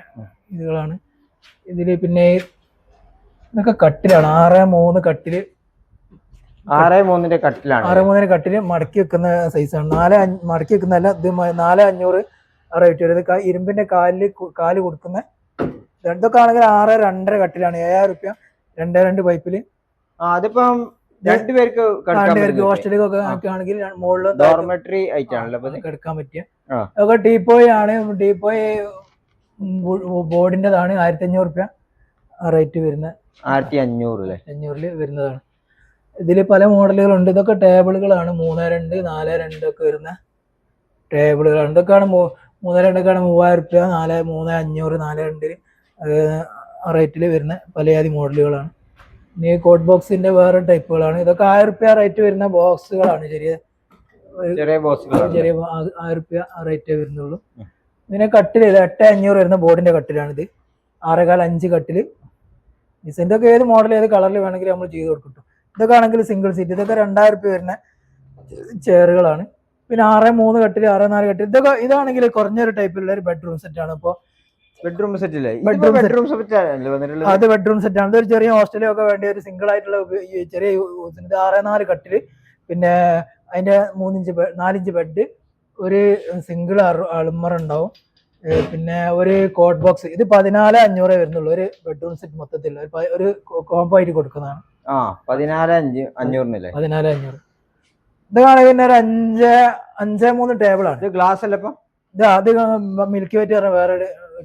ഇതുകളാണ്. ഇതില് പിന്നെ ഇതൊക്കെ കട്ടിലാണ്. 6x3 കട്ടില്. 6x3 കട്ടിലാണ്. 6x3 കട്ടില് മടക്കി വെക്കുന്ന സൈസാണ്. 4 മടക്കി വെക്കുന്നതല്ല. ഇത് 4500 റേറ്റ് വരുന്നത്. ഇരുമ്പിന്റെ കാല് കൊടുക്കുന്ന ഇതൊക്കെ ആണെങ്കിൽ 6x2 കട്ടിലാണ്. 7000 രൂപ 2 പൈപ്പില്. അതിപ്പം രണ്ടുപേർക്ക് ഹോസ്റ്റലിലൊക്കെ ആണെങ്കിൽ മുകളിൽ ഡോർമെട്രി ആയിട്ടാണല്ലോ എടുക്കാൻ പറ്റിയ അതൊക്കെ ടീപ്പോയ് ആണ്. ടീപ്പോയ് ബോർഡിന്റെതാണ്. 1500 രൂപ റേറ്റ് വരുന്ന 1500 വരുന്നതാണ്. ഇതില് പല മോഡലുകളുണ്ട്. ഇതൊക്കെ ടേബിളുകളാണ്. 3x2, 4x2 ഒക്കെ വരുന്ന ടേബിളുകളാണ്. ഇതൊക്കെയാണ് 3x2 3000 രൂപ, 3x500, 4x2 റേറ്റിൽ വരുന്ന പലജാതി മോഡലുകളാണ്. ഇനി കോട്ട് ബോക്സിന്റെ വേറെ ടൈപ്പുകളാണ്. ഇതൊക്കെ 1000 രൂപ റേറ്റ് വരുന്ന ബോക്സുകളാണ്. ചെറിയ 1000 രൂപ റേറ്റേ വരുന്നുള്ളൂ. പിന്നെ കട്ടില് 8500 വരുന്ന ബോർഡിന്റെ കട്ടിലാണിത്. 6.5 കട്ടില്. ഡിസൈൻ്റെ ഒക്കെ ഏത് മോഡൽ ഏത് കളറിൽ വേണമെങ്കിലും നമ്മൾ ചെയ്ത് കൊടുക്കും. ഇതൊക്കെ ആണെങ്കിൽ സിംഗിൾ സീറ്റ്. ഇതൊക്കെ 2000 രൂപ വരുന്ന ചെയറുകളാണ്. പിന്നെ 6x3 കട്ടില്, 6x4 കട്ടില്. ഇതാണെങ്കിൽ കുറഞ്ഞൊരു ടൈപ്പിലുള്ള ഒരു ബെഡ്റൂം സെറ്റ് ആണ്. ഇപ്പോൾ ബെഡ്റൂം സെറ്റ് അത് ബെഡ്റൂം സെറ്റ് ആണ്. ഇതൊരു ചെറിയ ഹോസ്റ്റലൊക്കെ വേണ്ടി ഒരു സിംഗിൾ ആയിട്ടുള്ള ചെറിയ 6x4 കട്ടില്. പിന്നെ അതിന്റെ 4 ഇഞ്ച് ബെഡ്, ഒരു സിംഗിൾ അൾമറ ഉണ്ടാവും. പിന്നെ ഒരു കോട്ട് ബോക്സ്. ഇത് 14,500 വരുന്നുള്ളൂ. ഒരു ബെഡ്റൂം സെറ്റ് മൊത്തത്തിൽ ഒരു കോംബോ ആയിട്ട് കൊടുക്കുന്നതാണ്. 14,500. 14,500. ഇതാണ് പിന്നെ ഒരു 5x3 ടേബിളാണ്. ഗ്ലാസ് അല്ല ഇപ്പൊ അത് മിൽക്കി വൈറ്റ് പറഞ്ഞ വേറെ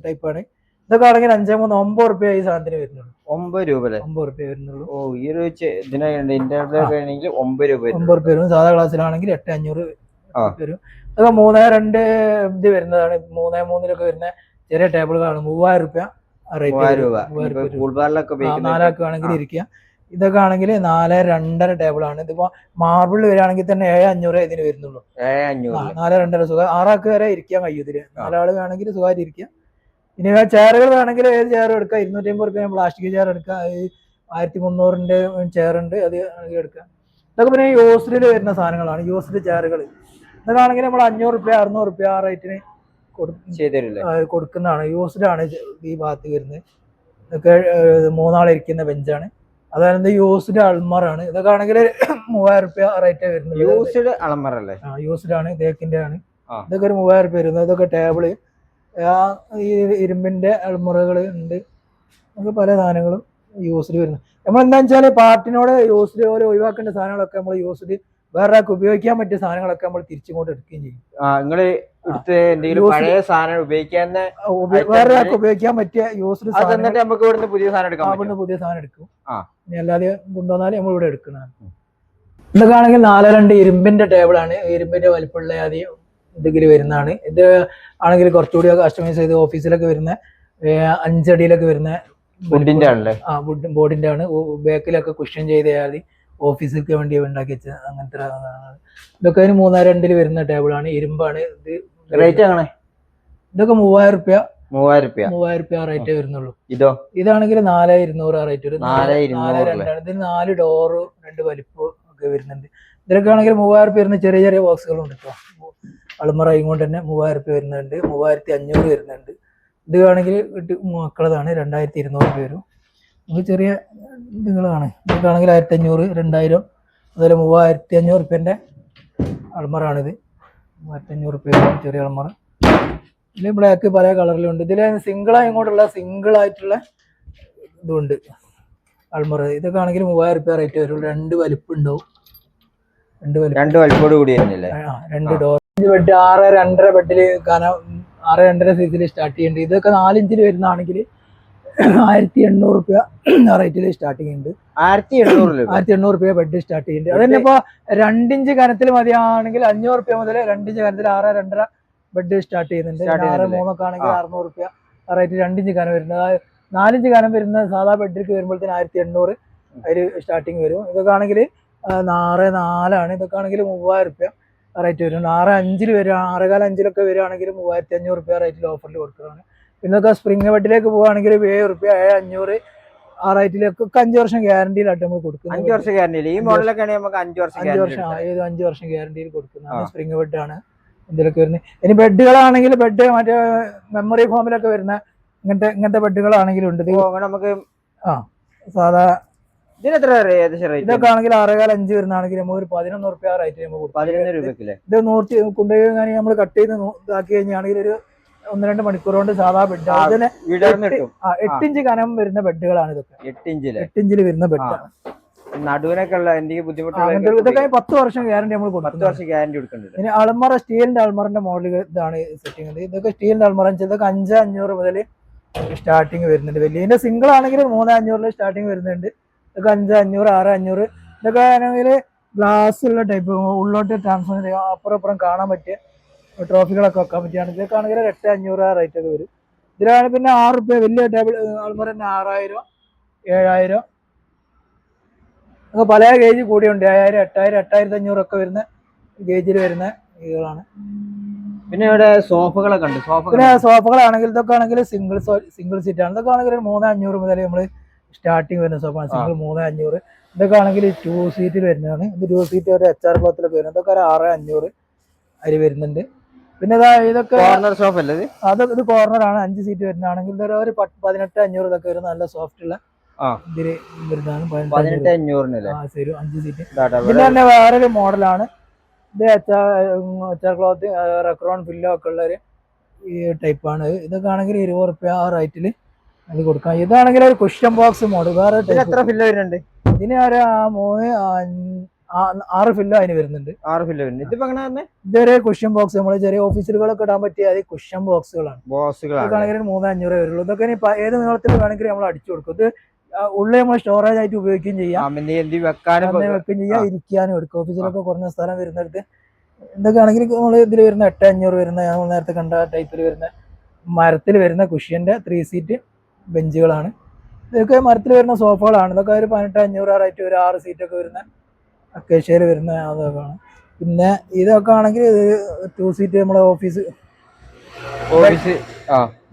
ടൈപ്പാണ്. ഇതൊക്കെ ആണെങ്കിൽ 5x3 9 രൂപ ഈ സാധനത്തിന് വരുന്നുള്ളൂ. 9 രൂപ 9 രൂപ വരുന്നുള്ളൂ. ഈ ഒരു 9 രൂപ വരും. സാധാ ക്ലാസ്സിലാണെങ്കിൽ 8,500 വരും. ഇതൊക്കെ 3x2 ഇത് വരുന്നതാണ്. 3x3 വരുന്ന ചെറിയ ടേബിളുകളാണ്. 3000 രൂപ നാലാൾക്ക് വേണമെങ്കിൽ ഇരിക്കുക. ഇതൊക്കെ ആണെങ്കിൽ 4x2 ടേബിളാണ്. ഇതിപ്പോ മാർബിൾ വരികയാണെങ്കിൽ തന്നെ 7,500 ഇതിന് വരുന്നുള്ളൂ. 4x2 സുഖം 6 ആൾക്ക് വരെ ഇരിക്കാൻ കഴിയും ഇതില്. 4 ആള് വേണമെങ്കിൽ സുഖമായിട്ട് ഇരിക്കുക. ഇനി ചെയറുകൾ വേണമെങ്കിൽ ഏത് ചെയർ എടുക്കാം. 250 രൂപ പ്ലാസ്റ്റിക് ചെയർ എടുക്കാം. 1300 ചെയർ ഉണ്ട്, അത് എടുക്കാം. ഇതൊക്കെ പിന്നെ യൂസ്ഡിൽ വരുന്ന സാധനങ്ങളാണ്. യൂസ്ഡ് ചെയറുകൾ ഇതൊക്കെ ആണെങ്കിൽ നമ്മൾ 500 രൂപ 600 രൂപ ആ റേറ്റിന് കൊടുക്കുന്നതാണ്. യൂസ്ഡ് ആണ് ഈ ഭാഗത്ത് വരുന്നത്. ഇതൊക്കെ 3 ആൾ ഇരിക്കുന്ന ബെഞ്ചാണ്. അതായത് യൂസ്ഡ് അൾമറാണ്. ഇതൊക്കെ ആണെങ്കിൽ 3000 രൂപ റേറ്റ് വരുന്നത്. യൂസ്ഡ് അൾമറ അല്ലേ? യൂസ്ഡ് ആണ്, തേക്കിന്റെ ആണ്. ഇതൊക്കെ ഒരു 3000 രൂപ വരുന്നത്. ഇതൊക്കെ ടേബിള്, ഈ ഇരുമ്പിന്റെ അൾമറകൾ ഉണ്ട്. നമുക്ക് പല സാധനങ്ങളും യൂസ്ഡ് വരുന്നത്. നമ്മൾ എന്താ വെച്ചാൽ പാർട്ടിനോട് യൂസ്ഡ് പോലെ ഒഴിവാക്കേണ്ട സാധനങ്ങളൊക്കെ നമ്മൾ യൂസ്ഡ് വേറൊരാൾക്ക് ഉപയോഗിക്കാൻ പറ്റിയ സാധനങ്ങളൊക്കെ നമ്മൾ തിരിച്ചിങ്ങോട്ട് എടുക്കുകയും ചെയ്യും. നിങ്ങള് എടുത്ത് എന്തെങ്കിലും പഴയ സാധനം ഉപയോഗിക്കാൻ വേറൊരാൾക്ക് ഉപയോഗിക്കാൻ പറ്റിയ യൂസ്ഡ് എന്നിട്ട് നമുക്ക് ഇവിടുന്ന് പുതിയ സാധനം എടുക്കാം. ഇവിടുന്ന് പുതിയ സാധനം എടുക്കും. ഇനി അല്ലാതെ കൊണ്ടുവന്നാലും നമ്മൾ ഇവിടെ എടുക്കണം. ഇതൊക്കെ ആണെങ്കിൽ 4x2 ഇരുമ്പിന്റെ ടേബിളാണ്. ഇരുമ്പിന്റെ വലിപ്പമുള്ള ആദ്യം ഇതിൽ വരുന്നതാണ്. ഇത് ആണെങ്കിൽ കുറച്ചുകൂടി കസ്റ്റമൈസ് ചെയ്ത് ഓഫീസിലൊക്കെ വരുന്ന 5 അടിയിലൊക്കെ വരുന്ന ബോർഡിന്റെ ആണ്. ബാക്കിലൊക്കെ കുഷൻ ചെയ്ത് മതി ഓഫീസിലേക്ക് വേണ്ടി ഉണ്ടാക്കി വെച്ച അങ്ങനത്തെ. ഇതൊക്കെ 3x2 വരുന്ന ടേബിളാണ്. ഇരുമ്പാണ്. ഇത് റേറ്റ് അങ്ങനെ ഇതൊക്കെ 3000 രൂപ. 3000 രൂപ റേറ്റ് വരുന്നുള്ളൂ. ഇതാണെങ്കിൽ 4200 റേറ്റ് വരും. 4 ഇതിന് 4 ഡോറ് 2 വലിപ്പം ഒക്കെ വരുന്നുണ്ട്. ഇതിലൊക്കെ ആണെങ്കിൽ 3000 രൂപ വരുന്ന ചെറിയ ചെറിയ ബോക്സുകളുണ്ട് കേട്ടോ. അൾമറയും കൊണ്ട് തന്നെ 3000 രൂപ വരുന്നുണ്ട്. 3500 വരുന്നുണ്ട്. ഇത് ആണെങ്കിൽ മക്കളതാണ് 2200 രൂപ വരും. നമുക്ക് ചെറിയ ഇതുകളാണ്. ഇതൊക്കെയാണെങ്കിൽ 1500, 2000, അതുപോലെ 3500 രൂപേൻ്റെ അൾമറാണിത്. 3500 രൂപ ചെറിയ അൾമറ. ഇതിൽ ബ്ലാക്ക് പല കളറിലുണ്ട്. ഇതിൽ സിംഗിൾ ആയിട്ടുള്ള ഇതുണ്ട് അൾമറ. ഇതൊക്കെ ആണെങ്കിൽ 3000 രൂപ റേറ്റ് വരും. 2 വലിപ്പം ഉണ്ടാവും. 2 വലിപ്പോട് കൂടി 2 ഡോർ ബെഡ്. 6, 2.5 ബെഡിൽ 6, 2.5 സൈസിൽ സ്റ്റാർട്ട് ചെയ്യുന്നുണ്ട്. ഇതൊക്കെ 4 ഇഞ്ചിൽ വരുന്നതാണെങ്കിൽ 1800 രൂപ റേറ്റിൽ സ്റ്റാർട്ടിങ് ഉണ്ട്. 1800 രൂപ ബെഡ് സ്റ്റാർട്ട് ചെയ്യുന്നുണ്ട്. അത് തന്നെ ഇപ്പൊ 2 ഇഞ്ച് കനത്തിൽ മതിയാണെങ്കിൽ 500 രൂപ മുതൽ 2 ഇഞ്ച് കനത്തിൽ 6, 2.5 ബെഡ് സ്റ്റാർട്ട് ചെയ്യുന്നുണ്ട്. 6, 3 ഒക്കെ ആണെങ്കിൽ 600 രൂപ റേറ്റ് 2 ഇഞ്ച് കനം വരുന്നത്. 4 ഇഞ്ച് കനം വരുന്ന സാധാ ബെഡിലേക്ക് വരുമ്പോഴത്തേന് 1800 അതിൽ സ്റ്റാർട്ടിങ് വരും. ഇതൊക്കെ ആണെങ്കിൽ 6, 4 ആണ്. ഇതൊക്കെ ആണെങ്കിൽ 3000 രൂപ റേറ്റ് വരും. 6, 5 വരും. 6.25 5 വരുവാണെങ്കിൽ 3500 രൂപ റേറ്റിൽ ഓഫറിൽ കൊടുക്കുന്നതാണ്. പിന്നെ സ്പ്രിംഗ് ബെഡിലേക്ക് പോവുകയാണെങ്കിൽ 7 രൂപ, 7,500 ആ റേറ്റിലേക്കൊക്കെ 5 വർഷം ഗ്യാരണ്ടിയിലായിട്ട് നമ്മൾ കൊടുക്കുന്നത്. 5 വർഷം ഗ്യാരണ്ടി. ഈ മോഡലൊക്കെ നമുക്ക് 5 വർഷം 5 വർഷം ഗ്യാരണ്ടിയിൽ കൊടുക്കുന്നതാണ്. സ്പ്രിംഗ് ബെഡാണ് ഇതിലൊക്കെ വരുന്നത്. ഇനി ബെഡുകളാണെങ്കിൽ ബെഡ് മറ്റേ മെമ്മറി ഫോമിലൊക്കെ വരുന്ന ഇങ്ങനത്തെ ബെഡുകളാണെങ്കിലും ഉണ്ട്. നമുക്ക് സാധാ ഇതൊക്കെ ആണെങ്കിൽ 6.25 വരുന്നതാണെങ്കിൽ നമുക്ക് ഒരു 11 രൂപ റേറ്റ് നമുക്ക് 11 രൂപ. ഇത് കൊണ്ടുപോയി നമ്മൾ കട്ട് ചെയ്ത് ഇതാക്കി കഴിഞ്ഞാണെങ്കിൽ ഒരു 1-2 മണിക്കൂർ കൊണ്ട് സാധാ ബെഡ്. അതിന് 8 ഇഞ്ച് കനം വരുന്ന ബെഡുകളാണ് ഇതൊക്കെ. 8 ഇഞ്ചിൽ വരുന്ന ബെഡാണ്. നടുവിനൊക്കെ ഉള്ള എന്തെങ്കിലും ബുദ്ധിമുട്ടുള്ള ഇതൊക്കെ 10 വർഷം ഗ്യാരണ്ടി നമ്മൾ കൊടുക്കും. 10 വർഷം ഗ്യാരണ്ടി കൊടുക്കുന്നുണ്ട്. ഇനി അൾമറ, സ്റ്റീലിന്റെ അൾമറിന്റെ മോഡൽ ഇതാണ് സെറ്റിംഗ്. ഇതൊക്കെ സ്റ്റീലിന്റെ അൾമറ ഇതൊക്കെ 5,500 മുതൽ സ്റ്റാർട്ടിങ് വരുന്നുണ്ട്. വലിയ സിംഗിൾ ആണെങ്കിൽ 3,500 സ്റ്റാർട്ടിങ് വരുന്നുണ്ട്. ഇതൊക്കെ 5,500, 6,500. ഇതൊക്കെ ആണെങ്കിൽ ഗ്ലാസ് ഉള്ള ടൈപ്പ് ഉള്ളോട്ട് ട്രാൻസ്ഫർ ചെയ്യാം. അപ്പുറം കാണാൻ പറ്റിയ ട്രോഫികളൊക്കെ വെക്കാൻ പറ്റിയാണ്. ഇതൊക്കെ ആണെങ്കിൽ 8,500 റേറ്റ് ഒക്കെ വരും. ഇതിലാണ് പിന്നെ 6 രൂപ വലിയ ടേബിൾ അൾമറ തന്നെ 6,000, 7,000 ഒക്കെ പല ഗേജ് കൂടിയുണ്ട്. 7,000, 8,000, 8,500 ഒക്കെ വരുന്ന ഗേജിൽ വരുന്ന ഇതുകളാണ്. പിന്നെ ഇവിടെ സോഫകളൊക്കെ ഉണ്ട്. പിന്നെ സോഫകളാണെങ്കിൽ ഇതൊക്കെ ആണെങ്കിൽ സിംഗിൾ സീറ്റ് ആണ്. ഇതൊക്കെ ആണെങ്കിൽ 3,500 മുതൽ നമ്മൾ സ്റ്റാർട്ടിങ് വരുന്ന സോഫാണ്. സിംഗിൾ 3,500. ഇതൊക്കെ ആണെങ്കിൽ 2 സീറ്റിൽ വരുന്നതാണ്. ഇത് 2 സീറ്റ് ഒരു HR ക്ലോത്തിലൊക്കെ വരുന്നത്. ഇതൊക്കെ ഒരു 6,500 അതിൽ വരുന്നുണ്ട്. പിന്നെ ഇതൊക്കെ സോഫ അല്ലേ ഇത് കോർണറാണ്. 5 സീറ്റ് വരുന്നതാണെങ്കിൽ ഇതൊരു 18,500 ഇതൊക്കെ വരുന്ന നല്ല സോഫ്റ്റ് ഉള്ള ഇതില് വരുന്നതാണ്. 18,500 5 സീറ്റ്. പിന്നെ തന്നെ വേറൊരു മോഡലാണ്. ഇത് HR ക്ലോത്ത് റെക്രോൺ ഫില്ലോ ഒക്കെ ഉള്ള ഒരു ടൈപ്പാണ്. ഇതൊക്കെ ആണെങ്കിൽ 20 രൂപ ആ റേറ്റിൽ അത് കൊടുക്കാം. ഇതാണെങ്കിൽ ഒരു കുഷ്യൻ ബോക്സ് മോഡൽ. വേറെ എത്ര ഫില്ലോ വരുന്നുണ്ട്? ഇതിന് ഒരു 6 ഫില്ലോ അതിന് വരുന്നുണ്ട്. 6 ഫില്ലോ വരുന്നുണ്ട്. ഇതൊരു കുഷ്യൻ ബോക്സ് നമ്മൾ ചെറിയ ഓഫീസുകളൊക്കെ ഇടാൻ പറ്റിയ അത് കുഷ്യൻ ബോക്സുകളാണ്. ഇതൊക്കെയാണെങ്കിൽ 3,500 വരുള്ളൂ. ഇതൊക്കെ ഏത് നീളത്തിൽ വേണമെങ്കിലും നമ്മൾ അടിച്ചു കൊടുക്കും. ഇത് ഉള്ളിൽ നമ്മൾ സ്റ്റോറേജ് ആയിട്ട് ഉപയോഗിക്കുകയും ചെയ്യാം, വെക്കുകയും ചെയ്യാം, ഇരിക്കാനും എടുക്കും. ഓഫീസിലൊക്കെ കുറഞ്ഞ സ്ഥലം വരുന്നിടത്ത് ഇതൊക്കെ ആണെങ്കിൽ നമ്മൾ ഇതിൽ വരുന്ന 8,500 വരുന്ന നമ്മൾ നേരത്തെ കണ്ട ടൈപ്പിൽ വരുന്ന മരത്തിൽ വരുന്ന കുഷ്യന്റെ 3 സീറ്റ് ബെഞ്ചുകളാണ്. ഇതൊക്കെ മരത്തിൽ വരുന്ന സോഫകളാണ്. ഇതൊക്കെ ഒരു 18,500 റേറ്റ്, ഒരു 6 സീറ്റൊക്കെ വരുന്ന അക്കേഷ്യയിൽ വരുന്ന അതൊക്കെയാണ്. പിന്നെ ഇതൊക്കെ ആണെങ്കിൽ 2 സീറ്റ് നമ്മളെ ഓഫീസ്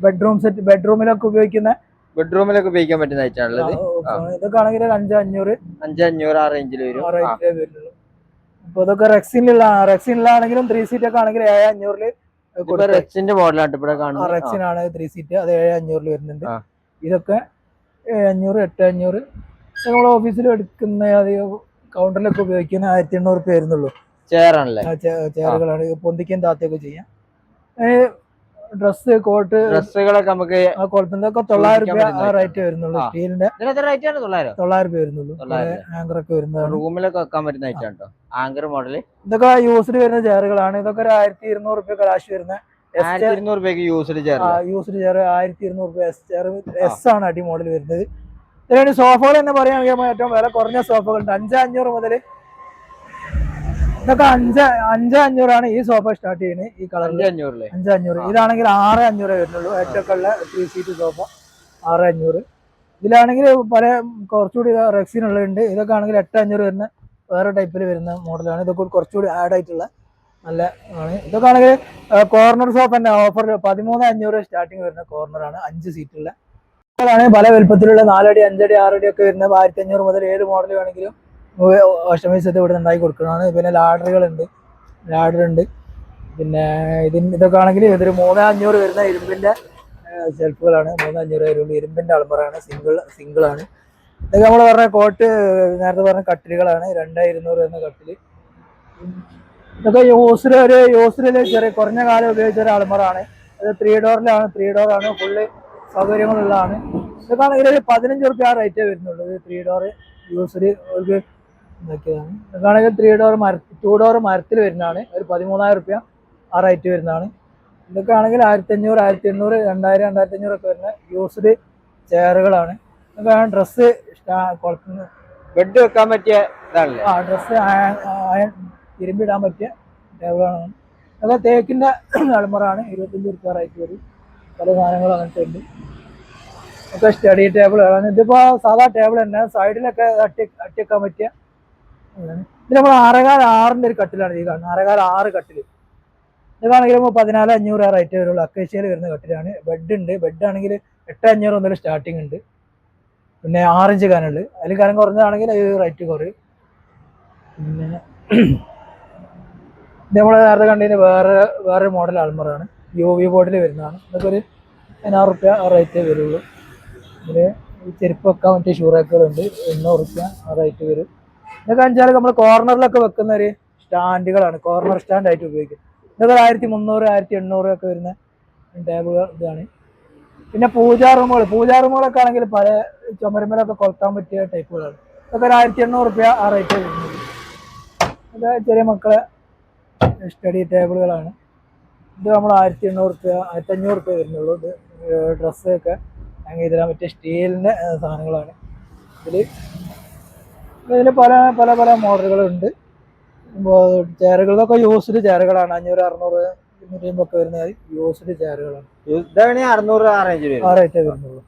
ബെഡ്റൂം സെറ്റ്, ബെഡ്റൂമിലൊക്കെ ഉപയോഗിക്കാൻ പറ്റുന്ന ഐറ്റാണുള്ളത്. ഇതൊക്കെ ആണെങ്കിൽ 5,500 ആ റേഞ്ചിൽ വരും. വരുന്നുള്ളൂ. അപ്പൊ ഇതൊക്കെ റെക്സിനിലാണെങ്കിലും 3 സീറ്റ് ഒക്കെ ആണെങ്കിൽ 7,500 റെക്സിന്റെ മോഡലാണ് ഇവിടെ കാണുന്നത്. റെക്സിനാണ് 3 സീറ്റ്, അത് 7,500 വരുന്നുണ്ട്. ഇതൊക്കെ 7,500, 8,500 നമ്മൾ ഓഫീസിൽ എടുക്കുന്ന കൗണ്ടറിലൊക്കെ ഉപയോഗിക്കുന്ന 1,800 രൂപ വരുന്നുള്ളൂ. ചെയറാണല്ലേ? ചെയറുകളാണ്. പൊന്തിക്കാൻ താത്തൊക്കെ ചെയ്യാം. ഡ്രസ്സ് കോട്ട് ഡ്രസ്സുകളൊക്കെ നമുക്ക് കുഴപ്പമൊക്കെ 900 രൂപ ആ റേറ്റ് വരുന്നുള്ളൂ. സ്റ്റീലിന്റെ റേറ്റ് ആണ് 900 രൂപ വരുന്നുള്ളൂ. ആങ്കർ ഒക്കെ വരുന്നത് റൂമിലൊക്കെ വെക്കാൻ പറ്റുന്ന ഐറ്റം കേട്ടോ. ആങ്കർ മോഡല് ഇതൊക്കെ യൂസ്ഡ് വരുന്ന ചെയറുകളാണ്. ഇതൊക്കെ ഒരു 1200 രൂപ കാശ് വരുന്ന 1200 രൂപയ്ക്ക് യൂസ്ഡ് ചെയർ. യൂസ്ഡ് ചെയർ 1200 രൂപ എസ് ചെയർ. എസ് ആണ് അടി മോഡൽ വരുന്നത്. ഇതിന് സോഫകൾ തന്നെ പറയുകയാണെങ്കിൽ ഏറ്റവും വില കുറഞ്ഞ സോഫകളുണ്ട്. 5500 മുതൽ ഇതൊക്കെ 5500 ഈ സോഫ സ്റ്റാർട്ട് ചെയ്യുന്നത്. ഈ കളറിൽ 5500. ഇതാണെങ്കിൽ 6500 വരുന്നുള്ളൂ. ഏറ്റവും ഉള്ള 3 സീറ്റ് സോഫ 6500. ഇതിലാണെങ്കിൽ പല കുറച്ചുകൂടി റെക്സിനുള്ളുണ്ട്. ഇതൊക്കെ ആണെങ്കിൽ 8500 വരുന്ന വേറെ ടൈപ്പിൽ വരുന്ന മോഡലാണ്. ഇതൊക്കെ കുറച്ചുകൂടി ആഡ് ആയിട്ടുള്ള നല്ല ആണ്. ഇതൊക്കെ ആണെങ്കിൽ കോർണർ സോഫ തന്നെ ഓഫർ 13500 സ്റ്റാർട്ടിങ് വരുന്ന കോർണറാണ്. 5 സീറ്റുള്ള പല വലുപ്പത്തിലുള്ള 4 അടി 5 അടി 6 അടി ഒക്കെ വരുന്ന 1500 മുതൽ ഏത് മോഡൽ വേണമെങ്കിലും കസ്റ്റമൈസ് ഇവിടെ ഉണ്ടാക്കി കൊടുക്കുന്നതാണ്. പിന്നെ ലാഡർ ഉണ്ട്. പിന്നെ ഇതൊക്കെ ആണെങ്കിൽ ഇതൊരു 3500 വരുന്ന ഇരുമ്പിന്റെ ഷെൽഫുകളാണ്. 3500 വരുള്ളൂ. ഇരുമ്പിന്റെ അൾമറാണ്. സിംഗിൾ ആണ്. ഇതൊക്കെ നമ്മൾ പറഞ്ഞ കോട്ട് നേരത്തെ പറഞ്ഞ കട്ടിലുകളാണ്. 2200 വരുന്ന കട്ടില്. ഇതൊക്കെ യൂസ്ഡില് ചെറിയ കുറഞ്ഞ കാലം ഉപയോഗിച്ച ഒരു അൾമറാണ്. അത് 3 ഡോറിലാണ്. 3 ഡോറാണ്. ഫുള്ള് സൗകര്യങ്ങളുള്ളതാണ്. ഇതൊക്കെ ആണെങ്കിൽ 15 രൂപ ആ റേറ്റേ വരുന്നുള്ളൂ. 3 ഡോർ യൂസ്ഡ് ഒരു ഇതൊക്കെയാണ്. ഇതൊക്കെയാണെങ്കിൽ 2 ഡോർ മരത്തിൽ വരുന്നതാണ്. ഒരു 13000 രൂപ ആ റേറ്റ് വരുന്നതാണ്. ഇതൊക്കെ ആണെങ്കിൽ 1500 1800 2000 2500 ഒക്കെ വരുന്ന യൂസ്ഡ് ചെയറുകളാണ്. ഇതൊക്കെ ഡ്രസ്സ് ബെഡ് വെക്കാൻ പറ്റിയ ഇതാണല്ലേ. ഡ്രസ്സ് തിരുമ്പിടാൻ പറ്റിയ ടേബിളാണ്. അതൊക്കെ തേക്കിന്റെ അൾമറാണ്. 25 രൂപ റേറ്റ് വരും. പല സാധനങ്ങളും അങ്ങനത്തെ ഉണ്ട്. ഒക്കെ സ്റ്റഡി ടേബിളാണ്. ഇതിപ്പോ സാധാ ടേബിൾ തന്നെ. സൈഡിലൊക്കെ അട്ടിവെക്കാൻ പറ്റിയ ഇത് നമ്മൾ 6x6 ഒരു കട്ടിലാണ് ഈ കാണുന്നത്. 6x6 കട്ടില്. ഇതാണെങ്കിൽ 14500 റേറ്റ് വരുള്ളൂ. അക്കേഷ്യയിൽ വരുന്ന കട്ടിലാണ്. ബെഡ് ഉണ്ട്. ബെഡ് ആണെങ്കിൽ 8500 മുതൽ സ്റ്റാർട്ടിങ് ഉണ്ട്. പിന്നെ 6 ഇഞ്ച് കനമുണ്ട്. അതിൽ കനം കുറഞ്ഞതാണെങ്കിൽ റേറ്റ് കുറയും. പിന്നെ നമ്മൾ നേരത്തെ കണ്ടതിന് വേറെ മോഡൽ അൾമറാണ്. UV ബോർഡിൽ വരുന്നതാണ്. ഇതൊക്കെ ഒരു 1000 രൂപ റേറ്റേ വരുള്ളൂ. ഇതിൽ ചെരുപ്പ് വെക്കാൻ പറ്റിയ ഷൂറാക്കുകളുണ്ട്. 800 രൂപ റേറ്റ് വരും. ഇതൊക്കെ വെച്ചാൽ നമ്മൾ കോർണറിലൊക്കെ വെക്കുന്ന ഒരു സ്റ്റാൻഡുകളാണ്. കോർണർ സ്റ്റാൻഡ് ആയിട്ട് ഉപയോഗിക്കും. ഇതൊക്കെ 1300 1800 ഒക്കെ വരുന്ന ടേബിളുകൾ ഇതാണ്. പിന്നെ പൂജാ റൂമുകളൊക്കെ ആണെങ്കിൽ പല ചുമരുമലൊക്കെ കൊളുത്താൻ പറ്റിയ ടൈപ്പുകളാണ്. ഇതൊക്കെ 1800 രൂപ ആ റേറ്റ് വരുന്നത്. ഇതൊക്കെ ചെറിയ മക്കളെ സ്റ്റഡി ടേബിളുകളാണ്. ഇത് നമ്മൾ 1800 രൂപ 1500 രൂപ വരുന്നുള്ളൂ. ഇത് ഡ്രസ്സൊക്കെ അങ്ങനെ ഇതിലാൻ പറ്റിയ സ്റ്റീലിൻ്റെ സാധനങ്ങളാണ്. ഇതിൽ പല മോഡലുകളുണ്ട്. ചെയറുകളൊക്കെ യൂസ്ഡ് ചെയറുകളാണ്. 500 600 250 ഒക്കെ വരുന്നത് യൂസ്ഡ് ചെയറുകളാണ്. ഇതാണ് 600 ആ റേറ്റ് വരുന്നുള്ളൂ.